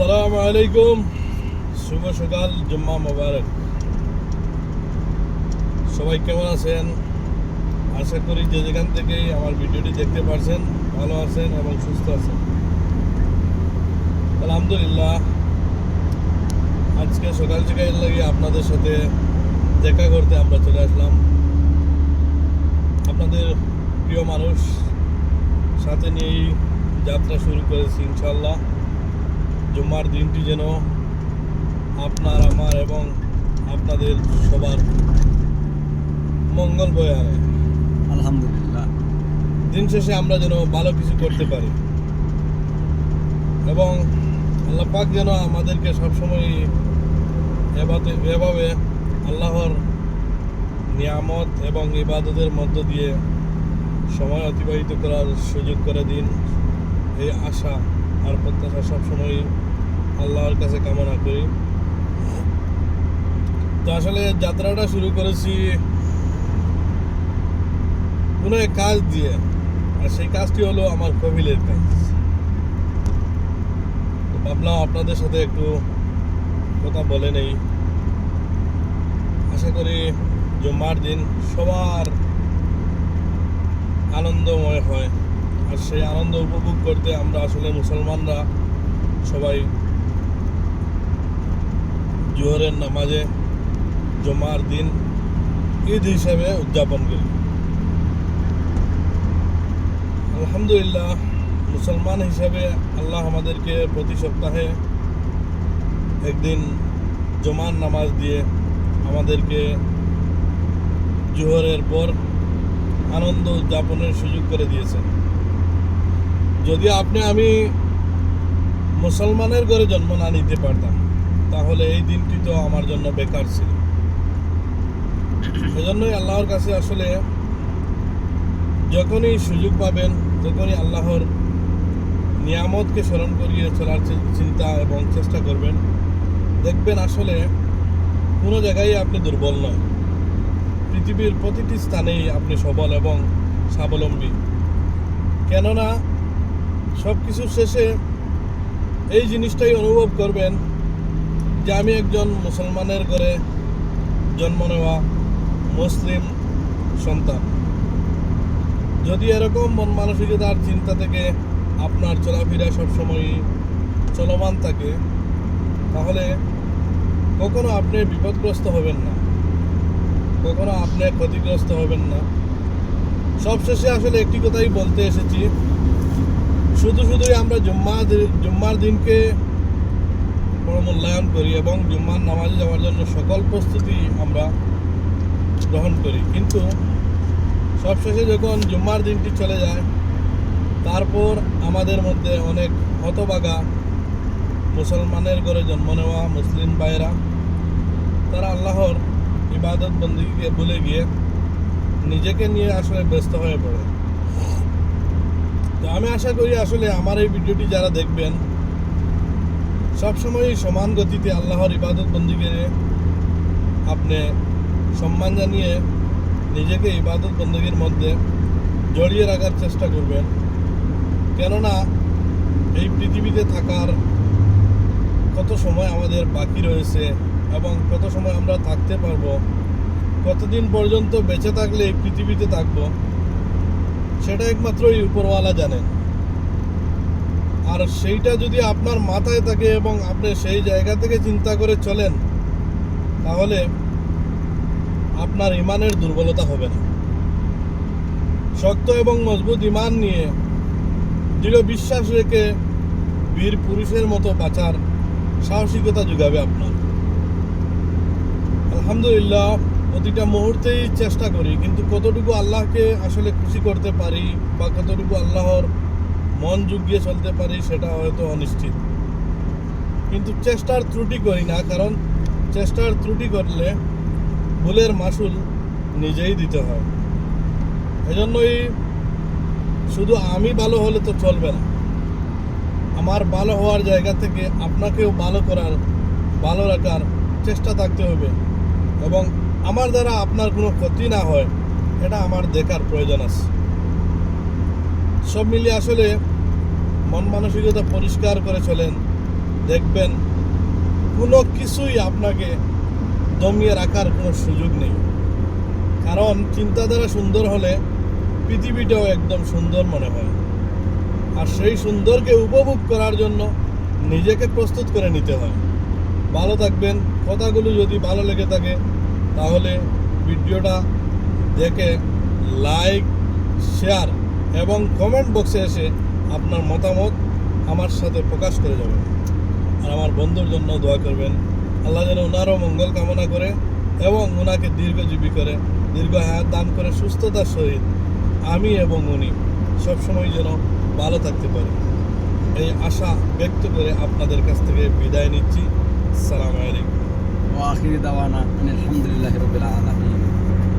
আসসালামু আলাইকুম, শুভ সকাল, জুম্মা মোবারক। সবাই কেমন আছেন? আশা করি যে যেখান থেকেই আমার ভিডিওটি দেখতে পারছেন ভালো আছেন এবং সুস্থ আছেন। আলহামদুলিল্লাহ, আজকে সকাল সকাল লাগে আপনাদের সাথে দেখা করতে আমরা চলে আসলাম। আপনাদের প্রিয় মানুষ সাথে নিয়েই যাত্রা শুরু করেছি। ইনশাল্লাহ জুম্মার দিনটি যেন আপনার, আমার এবং আপনাদের সবার মঙ্গল বয়ে আনে। আলহামদুলিল্লাহ। দিন শেষে আমরা যেন ভালো কিছু করতে পারি এবং আল্লাহ পাক যেন আমাদেরকে সবসময় এভাবে আল্লাহর নিয়ামত এবং ইবাদতের মধ্য দিয়ে সময় অতিবাহিত করার সুযোগ করে দিন। এই আশা আর প্রত্যাশা সবসময় আল্লাহর কাছে কামনা করি। তো আসলে যাত্রাটা শুরু করেছি কোনো এক কাজ দিয়ে, আর সেই কাজটি হলো আমার কবিলের কাজ। তো ভাবলাম আপনাদের সাথে একটু কথা বলে নেই। আশা করি জুম্মার দিন সবার আনন্দময় হয়, আর সেই আনন্দ উপভোগ করতে আমরা আসলে মুসলমানরা সবাই জোহরের নামাজে জুম্মার দিন ঈদ হিসাবে উদযাপন করি। আলহামদুলিল্লাহ, মুসলমান হিসাবে আল্লাহ আমাদেরকে প্রতি সপ্তাহে একদিন জুমার নামাজ দিয়ে আমাদেরকে জোহরের পর আনন্দ উদযাপনের সুযোগ করে দিয়েছেন। যদি আমি মুসলমানের ঘরে জন্ম না নিতে পারতাম তাহলে এই দিনটি তো আমার জন্য বেকার ছিল। সেজন্যই আল্লাহর কাছে আসলে যখনই সুযোগ পাবেন তখনই আল্লাহর নিয়ামতকে স্মরণ করিয়ে চলার চিন্তা এবং চেষ্টা করবেন। দেখবেন আসলে কোনো জায়গায় আপনি দুর্বল নয়, পৃথিবীর প্রতিটি স্থানেই আপনি সবল এবং স্বাবলম্বী। কেননা সব কিছুর শেষে এই জিনিসটাই অনুভব করবেন যে আমি একজন মুসলমানের ঘরে জন্ম নেওয়া মুসলিম সন্তান। যদি এরকম মন মানসিকতার চিন্তা থেকে আপনার চলাফেরা সবসময় চলমান থাকে তাহলে কখনো আপনি বিপদগ্রস্ত হবেন না, কখনো আপনি ক্ষতিগ্রস্ত হবেন না। সবশেষে আসলে একটি কথাই বলতে এসেছি, শুধুই আমরা জুম্মার দিনকে বড় মূল্যায়ন করি এবং জুম্মার নামাজে যাওয়ার জন্য সকল প্রস্তুতি আমরা গ্রহণ করি, কিন্তু সবশেষে যখন জুম্মার দিনটি চলে যায় তারপর আমাদের মধ্যে অনেক হতভাগা মুসলমানের ঘরে জন্ম নেওয়া মুসলিম ভাইয়েরা তারা আল্লাহর ইবাদত বন্দেগীকে ভুলে গিয়ে নিজেকে নিয়ে আসলে ব্যস্ত হয়ে পড়ে। তো আমি আশা করি আসলে আমার এই ভিডিওটি যারা দেখবেন সবসময় সমান গতিতে আল্লাহর ইবাদত বন্দেগীকে আপনি সম্মান জানিয়ে নিজেকে ইবাদত বন্দেগীর মধ্যে জড়িয়ে রাখার চেষ্টা করবেন। কেননা এই পৃথিবীতে থাকার কত সময় আমাদের বাকি রয়েছে এবং কত সময় আমরা থাকতে পারবো, কতদিন পর্যন্ত বেঁচে থাকলে এই পৃথিবীতে থাকবো, সেটা একমাত্র এই উপরওয়ালা জানেন। আর সেইটা যদি আপনার মাথায় থাকে এবং আপনি সেই জায়গা থেকে চিন্তা করে চলেন তাহলে আপনার ইমানের দুর্বলতা হবে না। শক্ত এবং মজবুত ইমান নিয়ে দৃঢ় বিশ্বাস রেখে বীর পুরুষের মতো বাঁচার সাহসিকতা যোগাবে আপনার। আলহামদুলিল্লাহ, প্রতিটা মুহূর্তেই চেষ্টা করি, কিন্তু কতটুকু আল্লাহকে আসলে খুশি করতে পারি বা কতটুকু আল্লাহর মন জুগিয়ে চলতে পারি সেটা হয়তো অনিশ্চিত। কিন্তু চেষ্টার ত্রুটি করি না, কারণ চেষ্টার ত্রুটি করলে ভুলের মাসুল নিজেই দিতে হয়। এজন্যই শুধু আমি ভালো হলে তো চলবে না, আমার ভালো হওয়ার জায়গা থেকে আপনাকেও ভালো রাখার চেষ্টা থাকতে হবে এবং আমার দ্বারা আপনার কোনো ক্ষতি না হয় এটা আমার দেখার প্রয়োজন আছে। সব মিলিয়ে আসলে মন মানসিকতা পরিষ্কার করে চলেন দেখবেন কোনো কিছুই আপনাকে দমিয়ে রাখার কোনো সুযোগ নেই। কারণ চিন্তাধারা সুন্দর হলে পৃথিবীটাও একদম সুন্দর মনে হয়। আর সেই সুন্দরকে উপভোগ করার জন্য নিজেকে প্রস্তুত করে নিতে হয়। ভালো থাকবেন। কথাগুলো যদি ভালো লেগে থাকে তাহলে ভিডিওটা দেখে লাইক, শেয়ার এবং কমেন্ট বক্সে এসে আপনার মতামত আমার সাথে প্রকাশ করে যাবেন। আর আমার বন্ধুর জন্য দোয়া করবেন। আল্লাহ যেন ওনারও মঙ্গল কামনা করে এবং ওনাকে দীর্ঘজীবী করে, দীর্ঘ হায়াত দান করে সুস্থতার সহিত আমি এবং উনি সবসময় যেন ভালো থাকতে পারি, এই আশা ব্যক্ত করে আপনাদের কাছ থেকে বিদায় নিচ্ছি। আসসালামু আলাইকুম। ওয়া আখিরি দাওয়ানা আনিল হামদুলিল্লাহি রাব্বিল আলামিন।